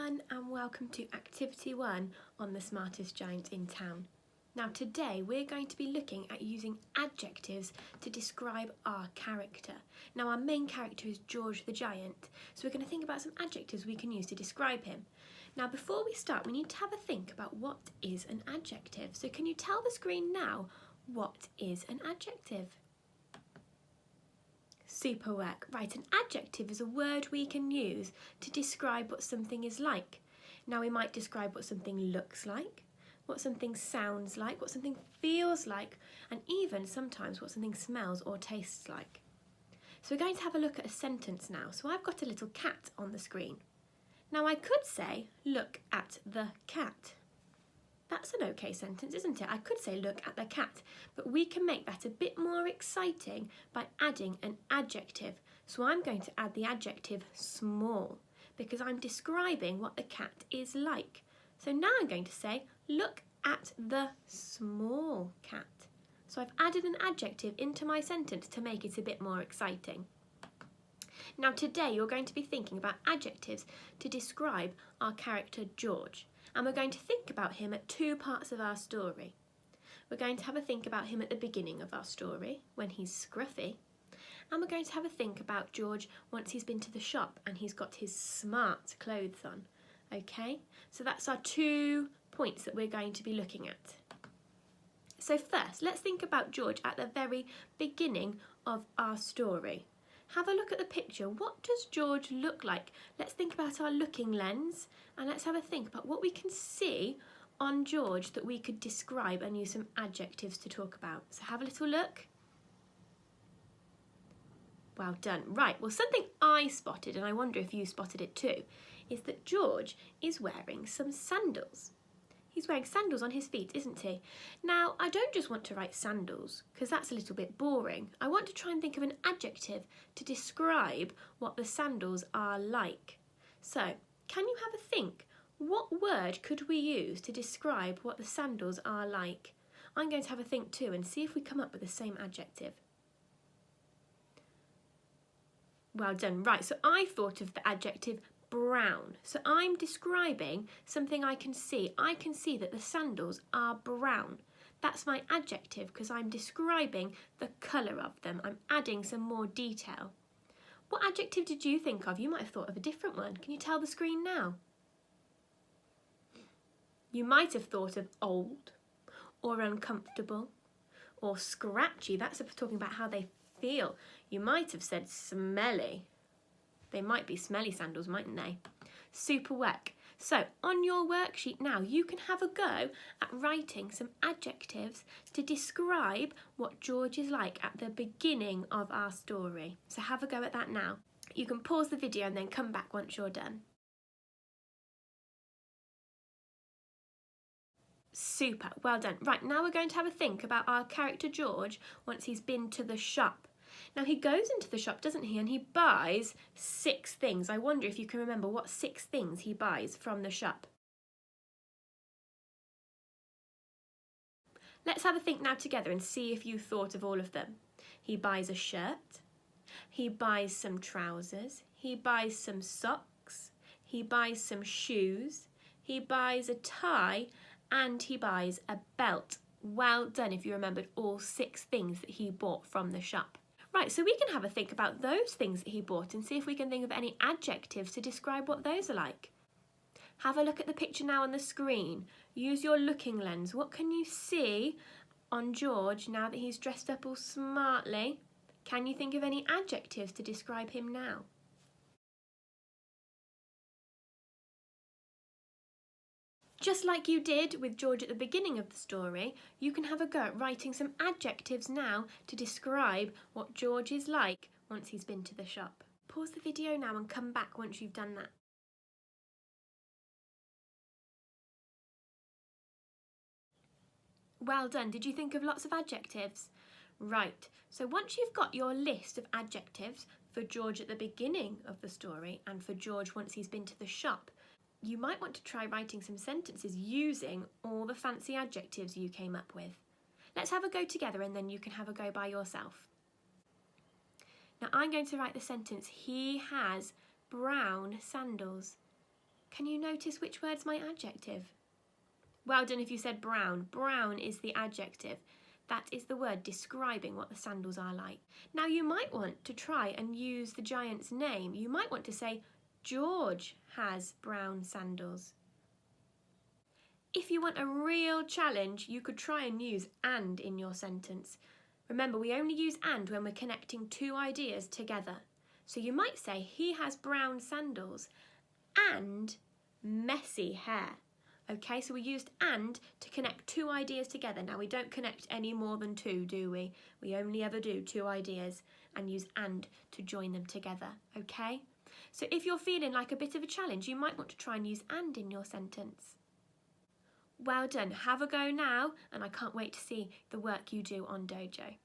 everyone and welcome to Activity 1 on the Smartest Giant in Town. Now today we're going to be looking at using adjectives to describe our character. Now our main character is George the Giant, so we're going to think about some adjectives we can use to describe him. Now before we start we need to have a think about what is an adjective. So can you tell the screen now what is an adjective? Super work. Right, an adjective is a word we can use to describe what something is like. Now we might describe what something looks like, what something sounds like, what something feels like, and even sometimes what something smells or tastes like. So we're going to have a look at a sentence now. So I've got a little cat on the screen. Now I could say, look at the cat. That's an okay sentence, isn't it? I could say look at the cat, but we can make that a bit more exciting by adding an adjective. So I'm going to add the adjective small because I'm describing what the cat is like. So now I'm going to say look at the small cat. So I've added an adjective into my sentence to make it a bit more exciting. Now today you're going to be thinking about adjectives to describe our character George. And we're going to think about him at two parts of our story. We're going to have a think about him at the beginning of our story, when he's scruffy. And we're going to have a think about George once he's been to the shop and he's got his smart clothes on. Okay, so that's our 2 points that we're going to be looking at. So first, let's think about George at the very beginning of our story. Have a look at the picture. What does George look like? Let's think about our looking lens and let's have a think about what we can see on George that we could describe and use some adjectives to talk about. So have a little look. Well done. Right, well something I spotted, and I wonder if you spotted it too, is that George is wearing some sandals. He's wearing sandals on his feet, isn't he? Now, I don't just want to write sandals, because that's a little bit boring. I want to try and think of an adjective to describe what the sandals are like. So, can you have a think? What word could we use to describe what the sandals are like? I'm going to have a think too and see if we come up with the same adjective. Well done. Right, so I thought of the adjective brown. So I'm describing something I can see. I can see that the sandals are brown. That's my adjective because I'm describing the colour of them. I'm adding some more detail. What adjective did you think of? You might have thought of a different one. Can you tell the screen now? You might have thought of old or uncomfortable or scratchy. That's talking about how they feel. You might have said smelly. They might be smelly sandals, mightn't they? Super work. So on your worksheet now, you can have a go at writing some adjectives to describe what George is like at the beginning of our story. So have a go at that now. You can pause the video and then come back once you're done. Super, well done. Right, now we're going to have a think about our character George once he's been to the shop. Now he goes into the shop, doesn't he, and he buys 6 things. I wonder if you can remember what 6 things he buys from the shop. Let's have a think now together and see if you thought of all of them. He buys a shirt, he buys some trousers, he buys some socks, he buys some shoes, he buys a tie, and he buys a belt. Well done if you remembered all 6 things that he bought from the shop. Right, so we can have a think about those things that he bought and see if we can think of any adjectives to describe what those are like. Have a look at the picture now on the screen. Use your looking lens. What can you see on George now that he's dressed up all smartly? Can you think of any adjectives to describe him now? Just like you did with George at the beginning of the story, you can have a go at writing some adjectives now to describe what George is like once he's been to the shop. Pause the video now and come back once you've done that. Well done. Did you think of lots of adjectives? Right, so once you've got your list of adjectives for George at the beginning of the story and for George once he's been to the shop, you might want to try writing some sentences using all the fancy adjectives you came up with. Let's have a go together and then you can have a go by yourself. Now I'm going to write the sentence, he has brown sandals. Can you notice which word's my adjective? Well done if you said brown. Brown is the adjective. That is the word describing what the sandals are like. Now you might want to try and use the giant's name. You might want to say, George has brown sandals. If you want a real challenge, you could try and use and in your sentence. Remember, we only use and when we're connecting two ideas together. So you might say, he has brown sandals and messy hair. Okay, so we used and to connect two ideas together. Now we don't connect any more than two, do we? We only ever do two ideas and use and to join them together, okay? So if you're feeling like a bit of a challenge, you might want to try and use and in your sentence. Well done, have a go now, and I can't wait to see the work you do on Dojo.